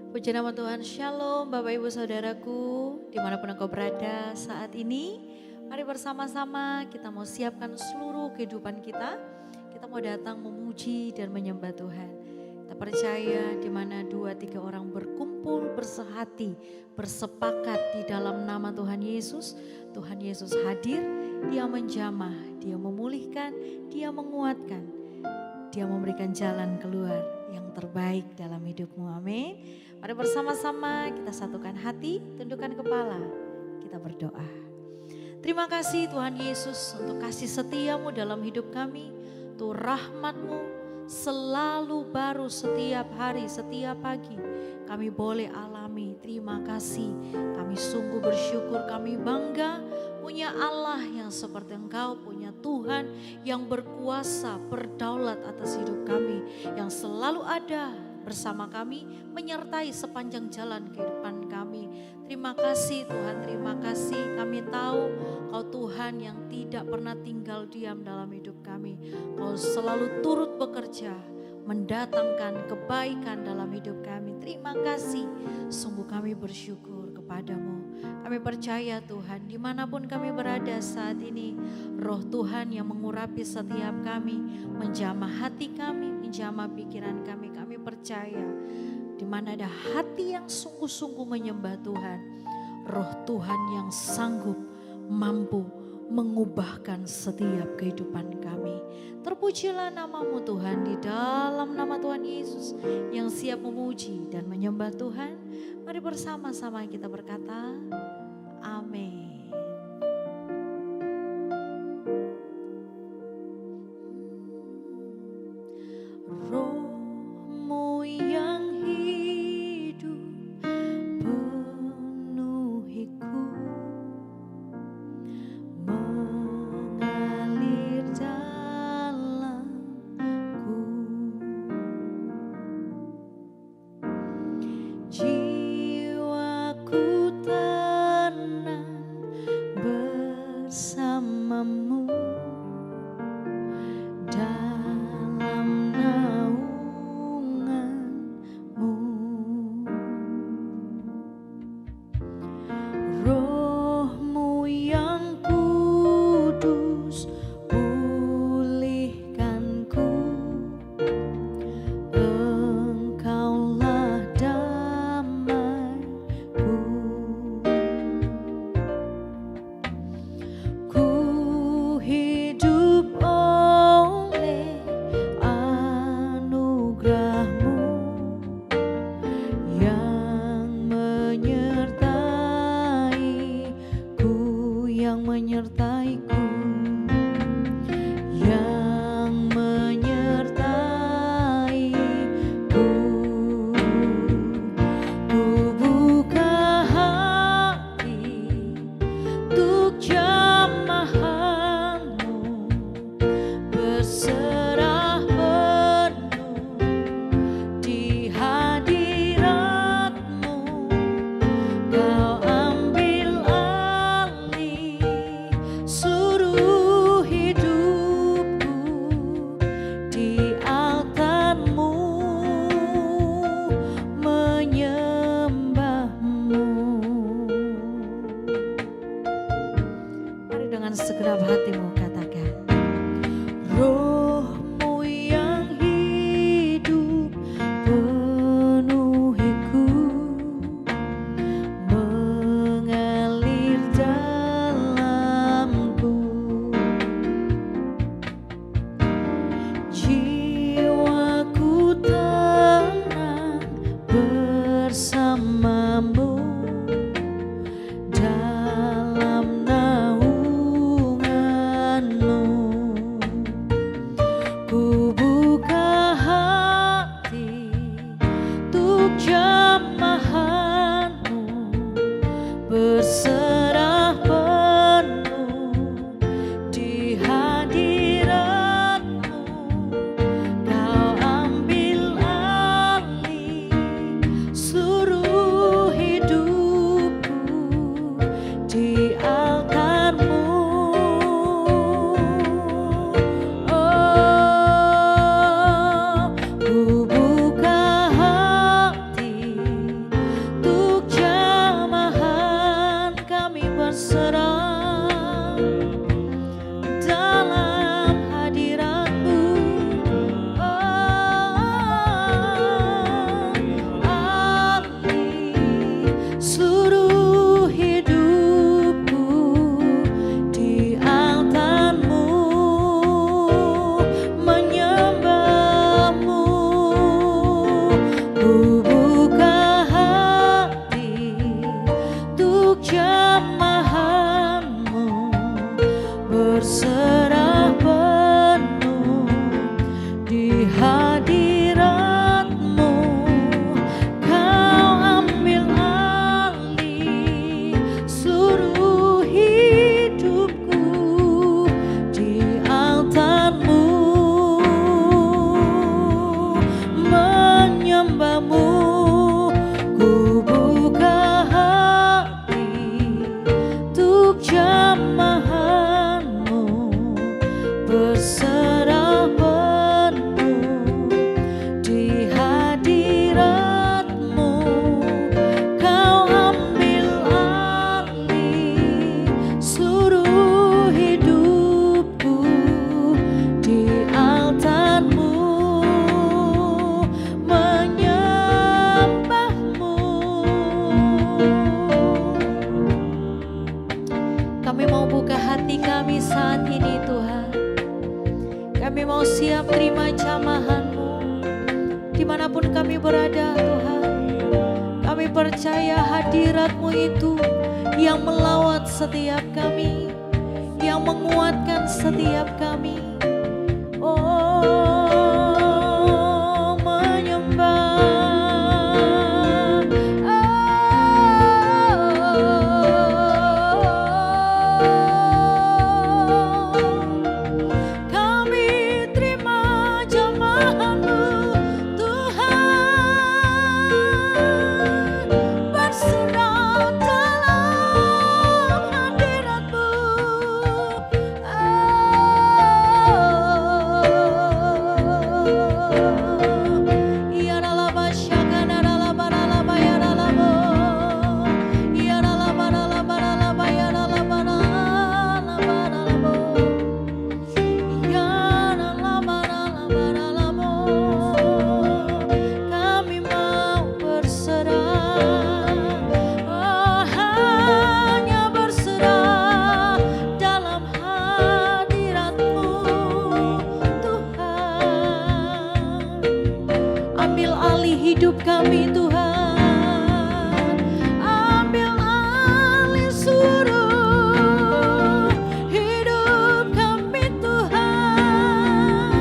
Puji nama Tuhan, Shalom Bapak Ibu Saudaraku, dimanapun engkau berada saat ini. Mari bersama-sama kita mau siapkan seluruh kehidupan kita. Kita mau datang memuji dan menyembah Tuhan. Kita percaya di mana 2-3 orang berkumpul bersehati, bersepakat di dalam nama Tuhan Yesus. Tuhan Yesus hadir, Dia menjamah, Dia memulihkan, Dia menguatkan. Dia memberikan jalan keluar yang terbaik dalam hidupmu, amin. Mari bersama-sama kita satukan hati, tundukkan kepala, kita berdoa. Terima kasih Tuhan Yesus untuk kasih setiamu dalam hidup kami. Tuh rahmat-Mu selalu baru setiap hari, setiap pagi. Kami boleh alami, terima kasih. Kami sungguh bersyukur, kami bangga punya Allah yang seperti Engkau, punya Tuhan yang berkuasa, berdaulat atas hidup kami, yang selalu ada bersama kami, menyertai sepanjang jalan kehidupan kami. Terima kasih Tuhan, terima kasih. Kami tahu Kau Tuhan yang tidak pernah tinggal diam dalam hidup kami. Kau selalu turut bekerja, mendatangkan kebaikan dalam hidup kami. Terima kasih, sungguh kami bersyukur kepadamu. Kami percaya Tuhan, dimanapun kami berada saat ini, Roh Tuhan yang mengurapi setiap kami, menjamah hati kami, menjamah pikiran kami. Kami percaya di mana ada hati yang sungguh-sungguh menyembah Tuhan, Roh Tuhan yang sanggup, mampu mengubahkan setiap kehidupan kami. Terpujilah namamu Tuhan, di dalam nama Tuhan Yesus yang siap memuji dan menyembah Tuhan. Mari bersama-sama kita berkata, amin. Roh-Mu yang hidup penuhiku, mengalir dalamku. Jiwaku tenang dimanapun kami berada Tuhan, kami percaya hadirat-Mu itu yang melawat setiap kami, yang menguatkan setiap kami. Oh, menyembah. Kami terima jamahan-Mu Tuhan, berserah dalam hadirat-Mu. Ya dalam masyarakat, dalam baralaba, ya dalam ya dalam baralaba, ya dalam baralaba, ya dalam baralaba, kami mau berserah, oh, hanya berserah dalam hadirat-Mu Tuhan. Ambil alih hidup kami Tuhan, ambil alih seluruh hidup kami Tuhan.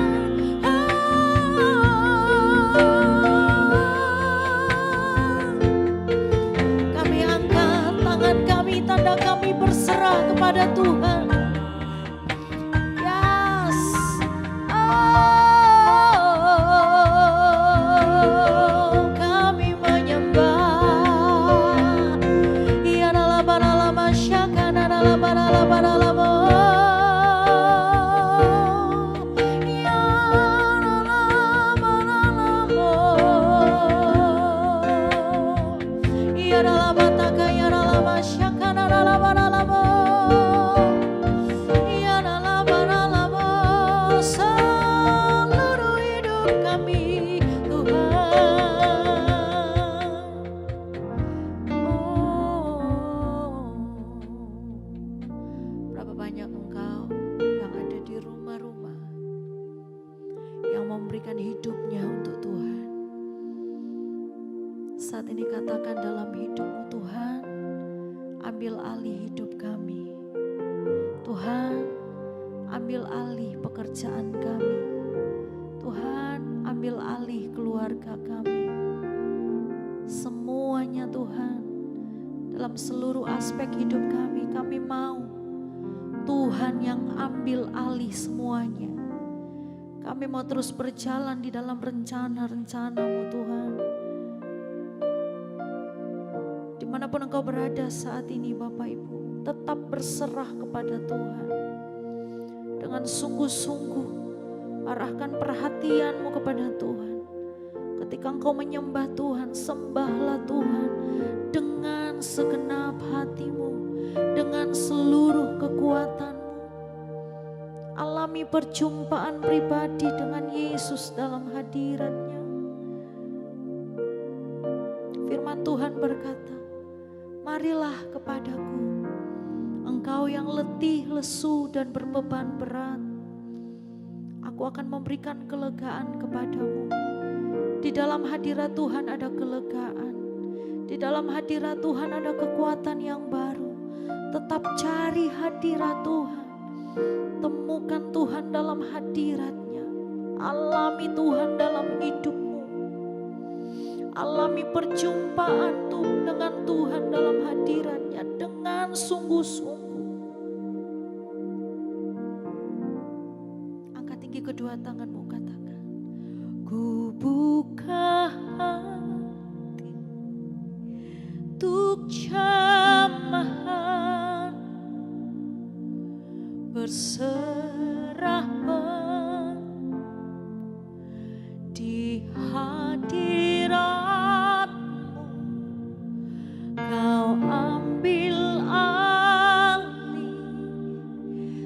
Kami angkat tangan kami, tanda kami berserah kepada Tuhan. Yes. Oh, kami menyembah. Ya dalam baralama syakana dalam baralama. Ya dalam baralama. Ya dalam bataka ya dalam syakana dalam baralama. Ya dalam baralama, seluruh hidup kami Tuhan. Oh, berapa banyak Engkau yang ada di rumah-rumah yang memberikan hidupnya untuk Tuhan. Saat ini katakan dalam hidupmu Tuhan, ambil alih hidup kami. Tuhan, ambil alih pekerjaan kami. Tuhan, ambil alih keluarga kami. Semuanya Tuhan, dalam seluruh aspek hidup kami mau Tuhan yang ambil alih semuanya. Kami mau terus berjalan di dalam rencana-rencana-Mu Tuhan. Dimanapun Engkau berada saat ini Bapak Ibu, tetap berserah kepada Tuhan. Dengan sungguh-sungguh arahkan perhatianmu kepada Tuhan. Ketika engkau menyembah Tuhan, sembahlah Tuhan dengan segenap hatimu, dengan seluruh kekuatanmu. Alami perjumpaan pribadi dengan Yesus dalam hadiratnya. Firman Tuhan berkata, marilah kepadaku, engkau yang letih, lesu dan berbeban berat. Aku akan memberikan kelegaan kepadamu. Di dalam hadirat Tuhan ada kelegaan. Di dalam hadirat Tuhan ada kekuatan yang baru. Tetap cari hadirat Tuhan. Temukan Tuhan dalam hadiratnya. Alami Tuhan dalam hidupmu. Alami perjumpaan dengan Tuhan dalam hadiratnya dengan sungguh-sungguh. Angkat tinggi kedua tanganmu, katakan, ku buka hati untuk jamahan, berserah di hadirat-Mu. Kau ambil alih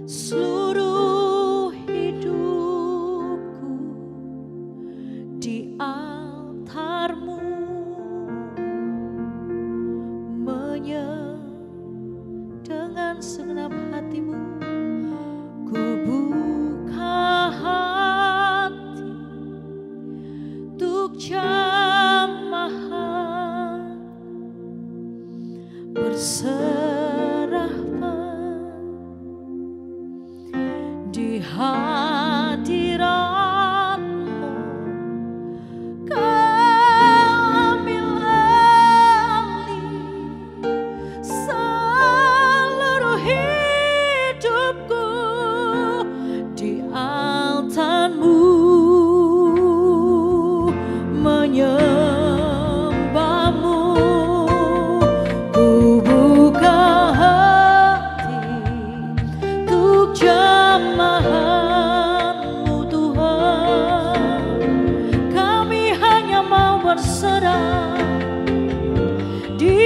seluruh hidupku di altar-Mu. berserah di hadirat-Mu. Kau ambil alih seluruh hidupku di altar-Mu, menyembah-Mu. Ku buka hati untuk jamahan-Mu Tuhan. Kami hanya mau berserah di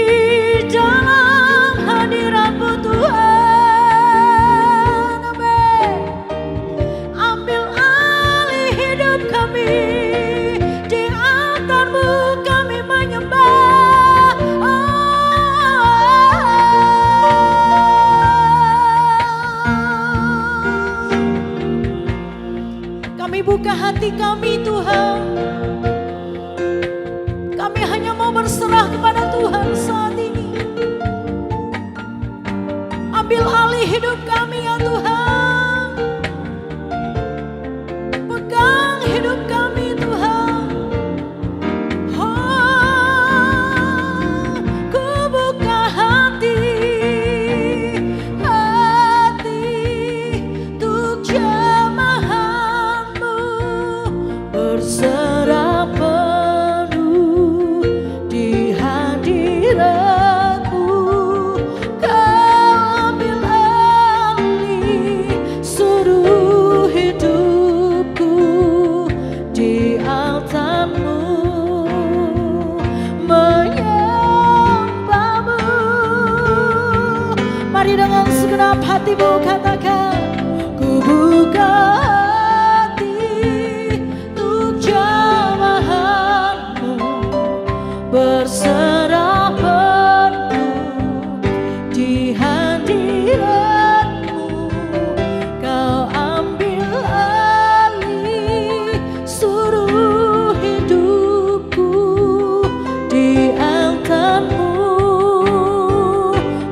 dalam hadirat-Mu Tuhan. Amin. Ambil alih hidup kami, di altar-Mu kami menyembah. Kami buka hati kami Tuhan. Kami hanya mau berserah kepada Tuhan saat ini. Ambil alih hidup kami ya Tuhan. Pegang hidup kami Tuhan. Oh, ku buka hati untuk jamahan-Mu, berserah penuh di hadirat-Mu. Kau ambil alih seluruh hidupku di altar-Mu, menyembah-Mu. Mari dengan segenap hatimu katakan, ku buka hati untuk jamahan-Mu, berserah penuh di hadirat-Mu. Kau ambil alih seluruh hidupku di altar-Mu,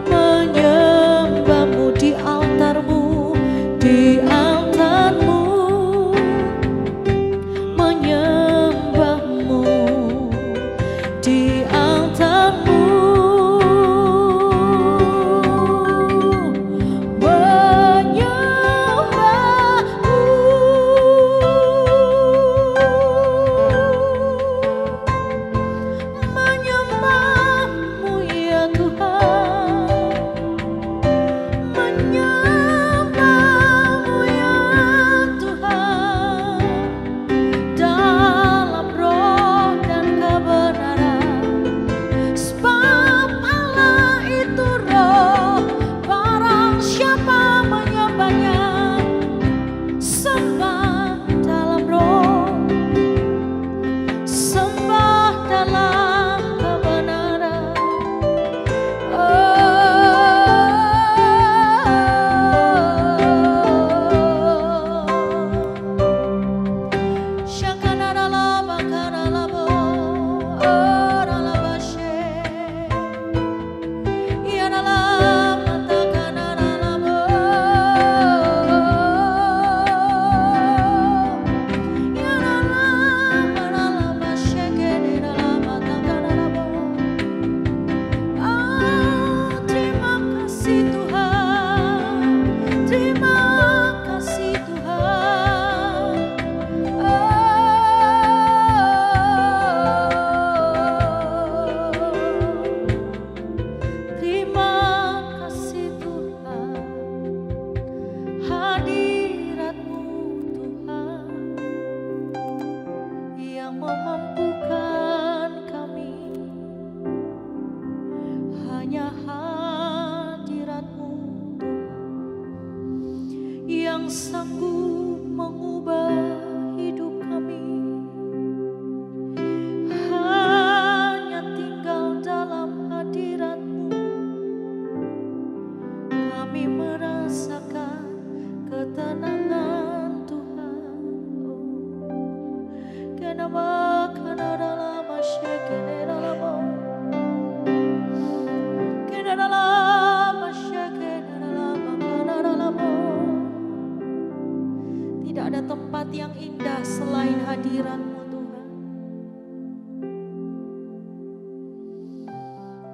menyembah-Mu di altar-Mu, di altar-Mu, menyembah-Mu di altar-Mu.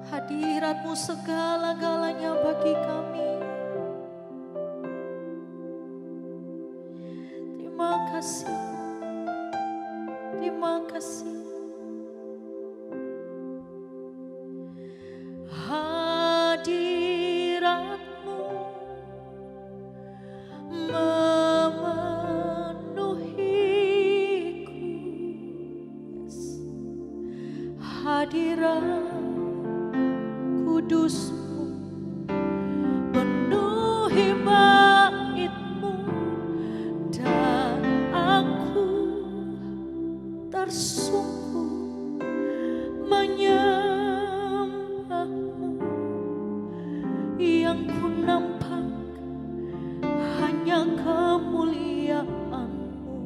Hadirat-Mu segala-galanya bagi kami. Terima kasih. Terima kasih. Hadirat-Mu memenuhiku. Hadirat Kudus-Mu penuhi bait-Mu dan aku tersungkur menyembah-Mu. Yang ku nampak hanya kemuliaan-Mu.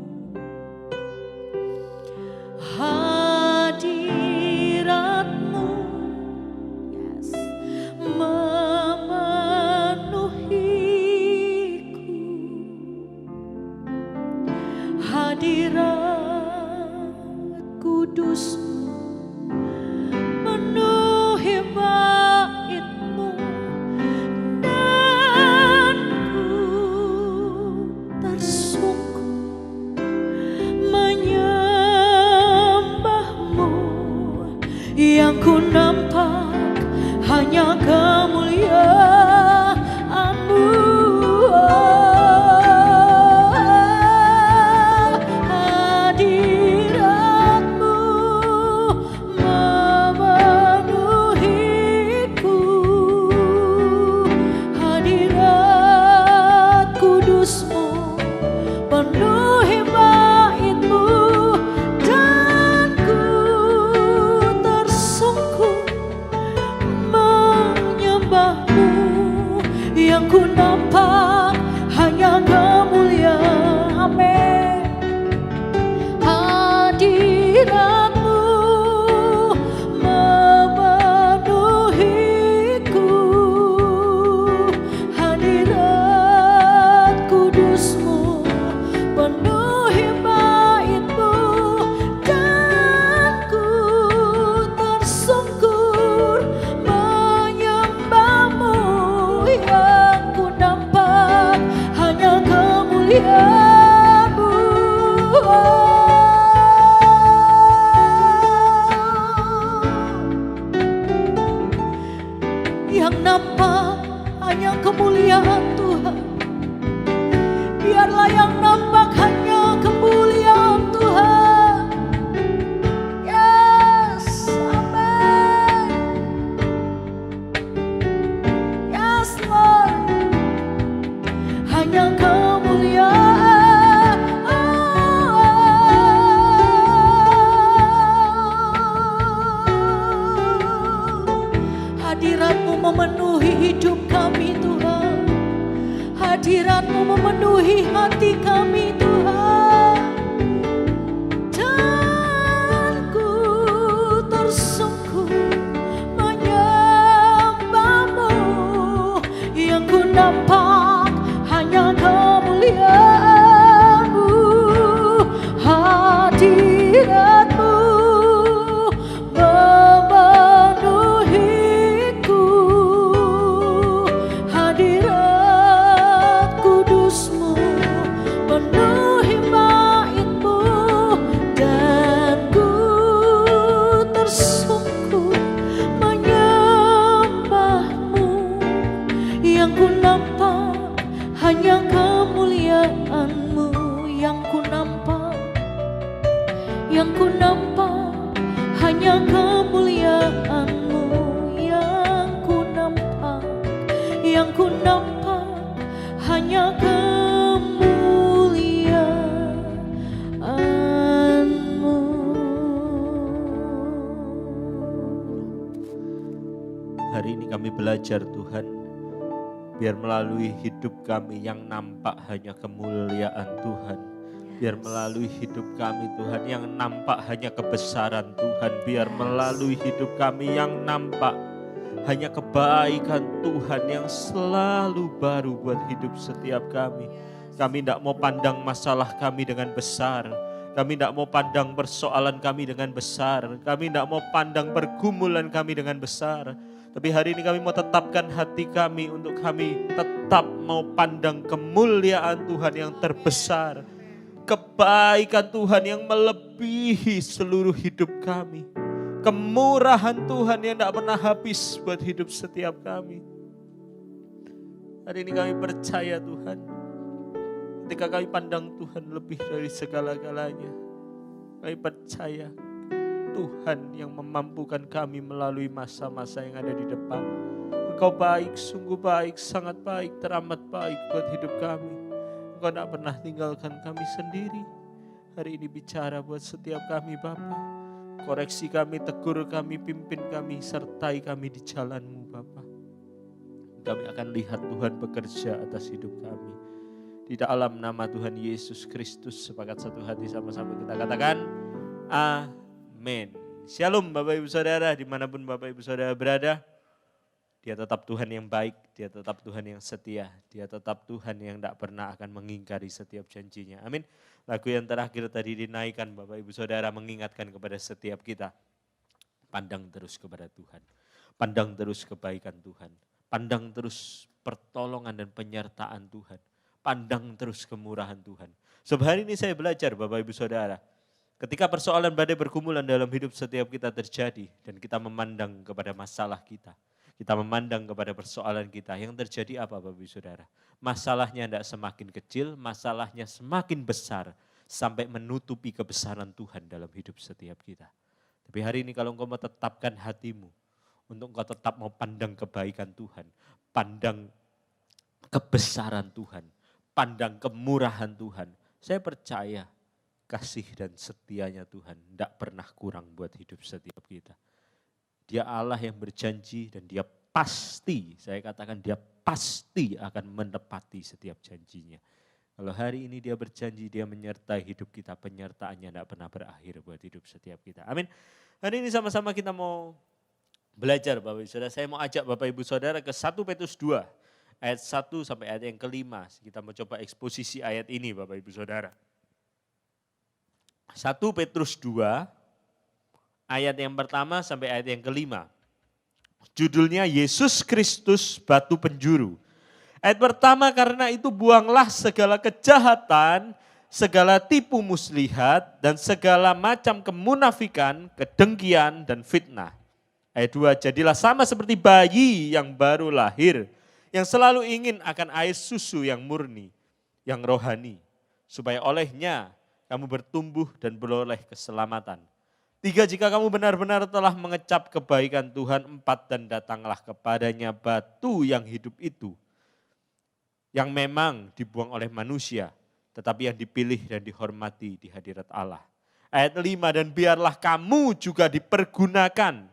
Hadirat-Mu memenuhiku. Hadirat Kudus-Mu penuhi bait-Mu dan ku tersungkur menyembah-Mu. Yang ku nampak hanya kemuliaan-Mu. Hadirat-Mu memenuhiku. Hadirat Kudus-Mu penuhi bait-Mu dan ku tersungkur menyembah-Mu. Yang ku nampak hanya kemuliaan. Amin. Hadirat-Mu memenuhiku. Hadirat Kudus-Mu penuhi bait-Mu dan ku tersungkur menyembah-Mu. Yang ku nampak hanya kemuliaan-Mu. Yang nampak hanya kemuliaan Tuhan. Biarlah yang nampak hanya kemuliaan Tuhan. Yes, amen. Yes, Lord. Hanya kemuliaan. Hadirat-Mu memenuhi hidup kami Tuhan. Hadirat-Mu memenuhi hati kami Tuhan. Dan ku tersungkur menyembah-Mu. Yang ku nampak hanya kemuliaan-Mu. Hadirat-Mu memenuhiku. Hadirat Kudus-Mu penuhi bait-Mu dan ku tersungkur menyembah-Mu. Yang ku nampak hanya kemuliaan-Mu. Yang ku nampak, yang ku nampak hanya kemuliaan-Mu. Yang ku nampak, yang ku nampak hanya kemuliaan-Mu. Hari ini kami belajar Tuhan, biar melalui hidup kami yang nampak hanya kemuliaan Tuhan. Biar melalui hidup kami Tuhan yang nampak hanya kebesaran Tuhan. Biar melalui hidup kami yang nampak hanya kebaikan Tuhan yang selalu baru buat hidup setiap kami. Kami tidak mau pandang masalah kami dengan besar. Kami tidak mau pandang persoalan kami dengan besar. Kami tidak mau pandang pergumulan kami dengan besar. Tapi hari ini kami mau tetapkan hati kami untuk kami tetap mau pandang kemuliaan Tuhan yang terbesar. Kebaikan Tuhan yang melebihi seluruh hidup kami. Kemurahan Tuhan yang tidak pernah habis buat hidup setiap kami. Hari ini kami percaya Tuhan, ketika kami pandang Tuhan lebih dari segala-galanya, kami percaya Tuhan yang memampukan kami melalui masa-masa yang ada di depan. Engkau baik, sungguh baik, sangat baik, teramat baik buat hidup kami. Engkau tidak pernah tinggalkan kami sendiri. Hari ini bicara buat setiap kami Bapa. Koreksi kami, tegur kami, pimpin kami, sertai kami di jalan-Mu Bapa. Kami akan lihat Tuhan bekerja atas hidup kami. Di dalam nama Tuhan Yesus Kristus, sepakat satu hati sama-sama kita katakan, amin. Shalom Bapak Ibu Saudara, dimanapun Bapak Ibu Saudara berada. Dia tetap Tuhan yang baik, dia tetap Tuhan yang setia, dia tetap Tuhan yang tidak pernah akan mengingkari setiap janjinya. Amin. Lagu yang terakhir tadi dinaikkan Bapak Ibu Saudara mengingatkan kepada setiap kita. Pandang terus kepada Tuhan, pandang terus kebaikan Tuhan, pandang terus pertolongan dan penyertaan Tuhan, pandang terus kemurahan Tuhan. Sebab hari ini saya belajar Bapak Ibu Saudara, ketika persoalan badai bergumulan dalam hidup setiap kita terjadi dan kita memandang kepada masalah kita memandang kepada persoalan kita, yang terjadi apa Bapak Ibu Saudara? Masalahnya tidak semakin kecil, masalahnya semakin besar sampai menutupi kebesaran Tuhan dalam hidup setiap kita. Tapi hari ini kalau engkau mau tetapkan hatimu, untuk engkau tetap mau pandang kebaikan Tuhan, pandang kebesaran Tuhan, pandang kemurahan Tuhan, saya percaya kasih dan setianya Tuhan tidak pernah kurang buat hidup setiap kita. Dia Allah yang berjanji dan dia pasti, saya katakan dia pasti akan menepati setiap janjinya. Kalau hari ini dia berjanji, dia menyertai hidup kita, penyertaannya tidak pernah berakhir buat hidup setiap kita. Amin. Hari ini sama-sama kita mau belajar Bapak Ibu Saudara. Saya mau ajak Bapak Ibu Saudara ke 1 Petrus 2 ayat 1 sampai ayat yang kelima. Kita mau coba eksposisi ayat ini Bapak Ibu Saudara. 1 Petrus 2 ayat yang pertama sampai ayat yang kelima. Judulnya Yesus Kristus Batu Penjuru. Ayat pertama, karena itu buanglah segala kejahatan, segala tipu muslihat, dan segala macam kemunafikan, kedengkian, dan fitnah. Ayat 2, jadilah sama seperti bayi yang baru lahir, yang selalu ingin akan air susu yang murni, yang rohani, supaya olehnya kamu bertumbuh dan beroleh keselamatan. 3, jika kamu benar-benar telah mengecap kebaikan Tuhan. 4, dan datanglah kepadanya batu yang hidup itu, yang memang dibuang oleh manusia, tetapi yang dipilih dan dihormati di hadirat Allah. Ayat 5, dan biarlah kamu juga dipergunakan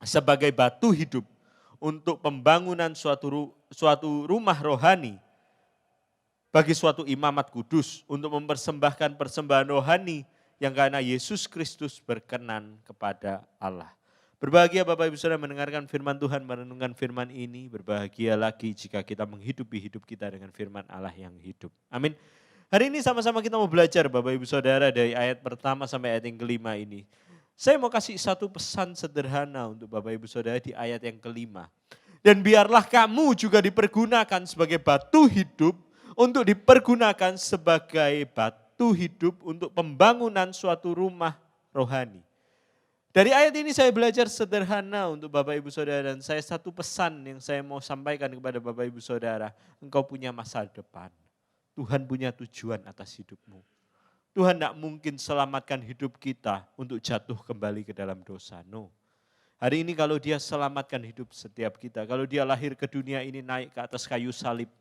sebagai batu hidup untuk pembangunan suatu rumah rohani, bagi suatu imamat kudus, untuk mempersembahkan persembahan rohani yang karena Yesus Kristus berkenan kepada Allah. Berbahagia Bapak Ibu Saudara mendengarkan firman Tuhan, merenungkan firman ini. Berbahagia lagi jika kita menghidupi hidup kita dengan firman Allah yang hidup. Amin. Hari ini sama-sama kita mau belajar Bapak Ibu Saudara dari ayat pertama sampai ayat yang kelima ini. Saya mau kasih satu pesan sederhana untuk Bapak Ibu Saudara di ayat yang kelima. Dan biarlah kamu juga dipergunakan sebagai batu hidup, untuk dipergunakan sebagai batu hidup untuk pembangunan suatu rumah rohani. Dari ayat ini saya belajar sederhana untuk Bapak Ibu Saudara, dan saya satu pesan yang saya mau sampaikan kepada Bapak Ibu Saudara. Engkau punya masa depan. Tuhan punya tujuan atas hidupmu. Tuhan tidak mungkin selamatkan hidup kita untuk jatuh kembali ke dalam dosa. No. Hari ini kalau dia selamatkan hidup setiap kita, kalau dia lahir ke dunia ini naik ke atas kayu salib,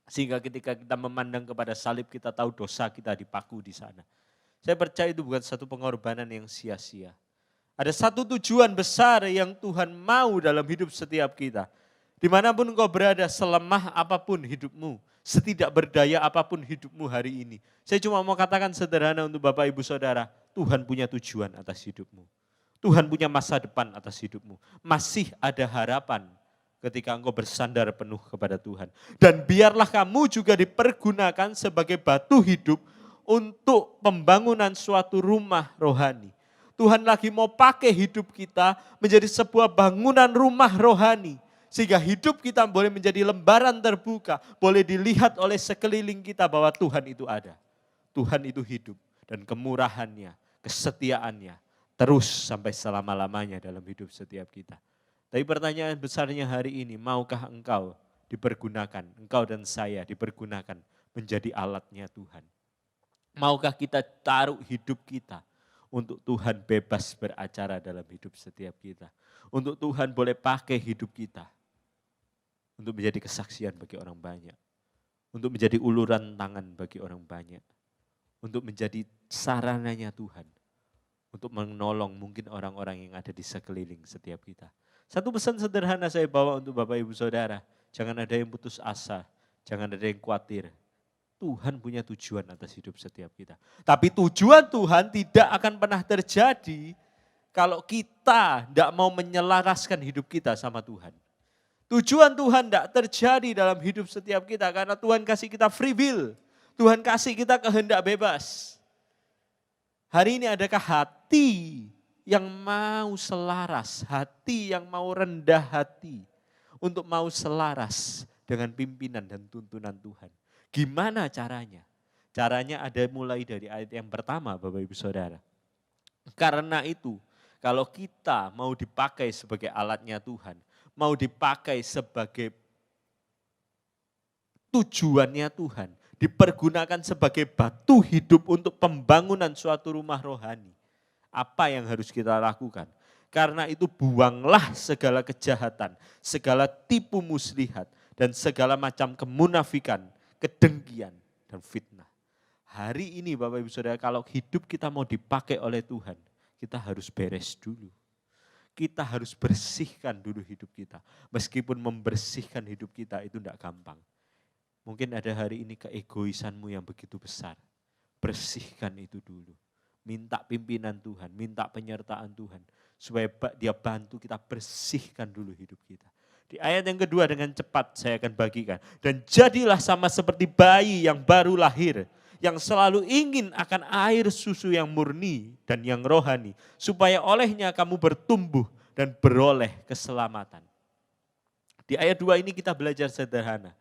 sehingga ketika kita memandang kepada salib, kita tahu dosa kita dipaku di sana. Saya percaya itu bukan satu pengorbanan yang sia-sia. Ada satu tujuan besar yang Tuhan mau dalam hidup setiap kita. Dimanapun engkau berada, selemah apapun hidupmu, setidak berdaya apapun hidupmu hari ini. Saya cuma mau katakan sederhana untuk Bapak Ibu Saudara, Tuhan punya tujuan atas hidupmu. Tuhan punya masa depan atas hidupmu. Masih ada harapan ketika engkau bersandar penuh kepada Tuhan. Dan biarlah kamu juga dipergunakan sebagai batu hidup untuk pembangunan suatu rumah rohani. Tuhan lagi mau pakai hidup kita menjadi sebuah bangunan rumah rohani. Sehingga hidup kita boleh menjadi lembaran terbuka. Boleh dilihat oleh sekeliling kita bahwa Tuhan itu ada. Tuhan itu hidup dan kemurahannya, kesetiaannya terus sampai selama-lamanya dalam hidup setiap kita. Tapi pertanyaan besarnya hari ini, maukah engkau dipergunakan, engkau dan saya dipergunakan menjadi alatnya Tuhan? Maukah kita taruh hidup kita untuk Tuhan bebas beracara dalam hidup setiap kita. Untuk Tuhan boleh pakai hidup kita untuk menjadi kesaksian bagi orang banyak. Untuk menjadi uluran tangan bagi orang banyak. Untuk menjadi sarananya Tuhan. Untuk menolong mungkin orang-orang yang ada di sekeliling setiap kita. Satu pesan sederhana saya bawa untuk Bapak Ibu Saudara. Jangan ada yang putus asa, jangan ada yang khawatir. Tuhan punya tujuan atas hidup setiap kita. Tapi tujuan Tuhan tidak akan pernah terjadi kalau kita tidak mau menyelaraskan hidup kita sama Tuhan. Tujuan Tuhan tidak terjadi dalam hidup setiap kita karena Tuhan kasih kita free will. Tuhan kasih kita kehendak bebas. Hari ini adakah hati yang mau selaras, hati yang mau rendah hati untuk mau selaras dengan pimpinan dan tuntunan Tuhan? Gimana caranya? Caranya ada mulai dari ayat yang pertama Bapak Ibu Saudara. Karena itu kalau kita mau dipakai sebagai alatnya Tuhan, mau dipakai sebagai tujuannya Tuhan, dipergunakan sebagai batu hidup untuk pembangunan suatu rumah rohani. Apa yang harus kita lakukan? Karena itu buanglah segala kejahatan, segala tipu muslihat, dan segala macam kemunafikan, kedengkian, dan fitnah. Hari ini Bapak Ibu Saudara, kalau hidup kita mau dipakai oleh Tuhan, kita harus beres dulu. Kita harus bersihkan dulu hidup kita. Meskipun membersihkan hidup kita itu tidak gampang. Mungkin ada hari ini keegoisanmu yang begitu besar. Bersihkan itu dulu. Minta pimpinan Tuhan, minta penyertaan Tuhan. Supaya dia bantu kita bersihkan dulu hidup kita. Di ayat yang kedua dengan cepat saya akan bagikan. Dan jadilah sama seperti bayi yang baru lahir. Yang selalu ingin akan air susu yang murni dan yang rohani. Supaya olehnya kamu bertumbuh dan beroleh keselamatan. Di ayat 2 ini kita belajar sederhana.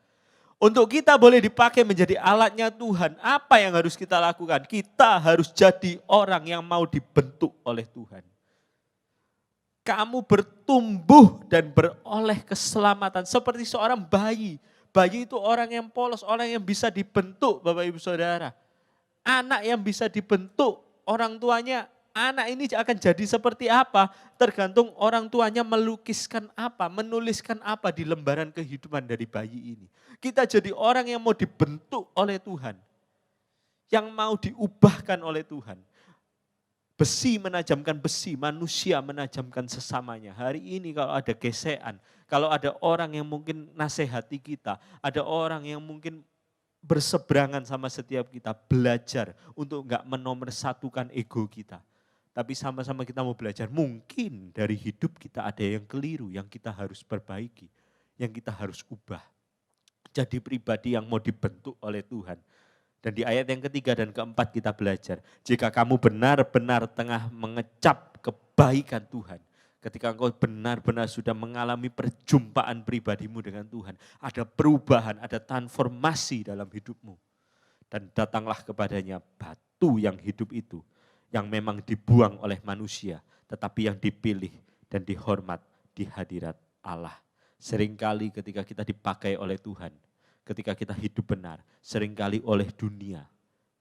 Untuk kita boleh dipakai menjadi alatnya Tuhan, apa yang harus kita lakukan? Kita harus jadi orang yang mau dibentuk oleh Tuhan. Kamu bertumbuh dan beroleh keselamatan seperti seorang bayi. Bayi itu orang yang polos, orang yang bisa dibentuk Bapak Ibu Saudara. Anak yang bisa dibentuk orang tuanya, anak ini akan jadi seperti apa? Tergantung orang tuanya melukiskan apa, menuliskan apa di lembaran kehidupan dari bayi ini. Kita jadi orang yang mau dibentuk oleh Tuhan. Yang mau diubahkan oleh Tuhan. Besi menajamkan besi, manusia menajamkan sesamanya. Hari ini kalau ada gesekan, kalau ada orang yang mungkin nasihati kita, ada orang yang mungkin berseberangan sama setiap kita, belajar untuk enggak menomorsatukan ego kita. Tapi sama-sama kita mau belajar, mungkin dari hidup kita ada yang keliru, yang kita harus perbaiki, yang kita harus ubah. Jadi pribadi yang mau dibentuk oleh Tuhan. Dan di ayat yang ketiga dan keempat kita belajar, jika kamu benar-benar tengah mengecap kebaikan Tuhan, ketika engkau benar-benar sudah mengalami perjumpaan pribadimu dengan Tuhan, ada perubahan, ada transformasi dalam hidupmu. Dan datanglah kepadanya batu yang hidup itu, yang memang dibuang oleh manusia, tetapi yang dipilih dan dihormat di hadirat Allah. Seringkali ketika kita dipakai oleh Tuhan, ketika kita hidup benar, seringkali oleh dunia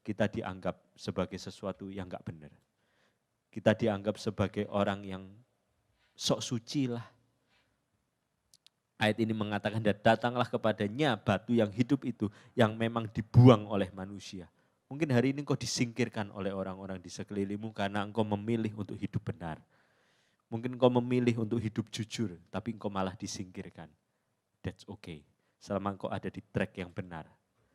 kita dianggap sebagai sesuatu yang enggak benar. Kita dianggap sebagai orang yang sok suci lah. Ayat ini mengatakan, dan datanglah kepadanya batu yang hidup itu yang memang dibuang oleh manusia. Mungkin hari ini engkau disingkirkan oleh orang-orang di sekelilingmu karena engkau memilih untuk hidup benar. Mungkin engkau memilih untuk hidup jujur, tapi engkau malah disingkirkan. That's okay. Selama engkau ada di track yang benar,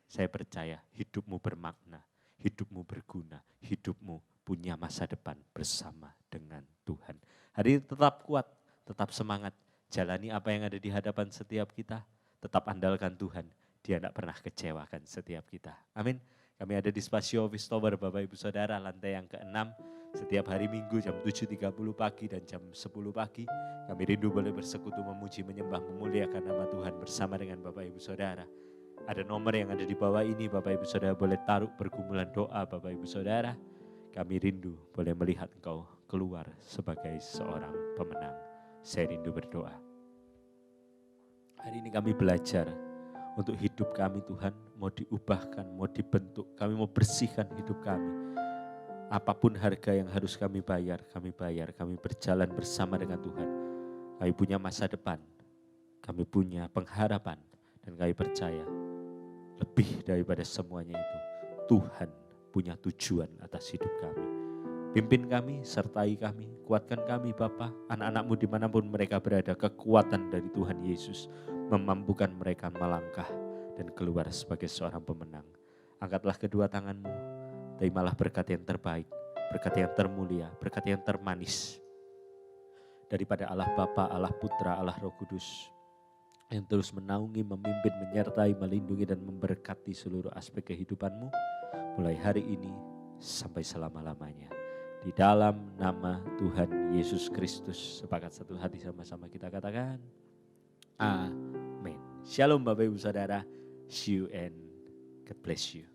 saya percaya hidupmu bermakna, hidupmu berguna, hidupmu punya masa depan bersama dengan Tuhan. Hari ini tetap kuat, tetap semangat, jalani apa yang ada di hadapan setiap kita, tetap andalkan Tuhan, Dia tidak pernah kecewakan setiap kita. Amin. Kami ada di Spasio Office Tower Bapak Ibu Saudara, lantai yang ke-6. Setiap hari Minggu jam 7.30 pagi dan jam 10 pagi, kami rindu boleh bersekutu memuji, menyembah, memuliakan nama Tuhan bersama dengan Bapak Ibu Saudara. Ada nomor yang ada di bawah ini, Bapak Ibu Saudara boleh taruh pergumulan doa Bapak Ibu Saudara. Kami rindu boleh melihat Engkau keluar sebagai seorang pemenang. Saya rindu berdoa. Hari ini kami belajar untuk hidup kami Tuhan mau diubahkan, mau dibentuk. Kami mau bersihkan hidup kami. Apapun harga yang harus kami bayar. Kami berjalan bersama dengan Tuhan. Kami punya masa depan. Kami punya pengharapan. Dan kami percaya lebih daripada semuanya itu, Tuhan punya tujuan atas hidup kami. Pimpin kami, sertai kami, kuatkan kami Bapa, anak-anak-Mu dimanapun mereka berada, kekuatan dari Tuhan Yesus memampukan mereka melangkah dan keluar sebagai seorang pemenang. Angkatlah kedua tangan-Mu, terimalah berkat yang terbaik, berkat yang termulia, berkat yang termanis daripada Allah Bapa, Allah Putra, Allah Roh Kudus yang terus menaungi, memimpin, menyertai, melindungi dan memberkati seluruh aspek kehidupan-Mu mulai hari ini sampai selama-lamanya. Di dalam nama Tuhan Yesus Kristus, sepakat satu hati sama-sama kita katakan, amin. Shalom Bapak Ibu Saudara, see you and God bless you.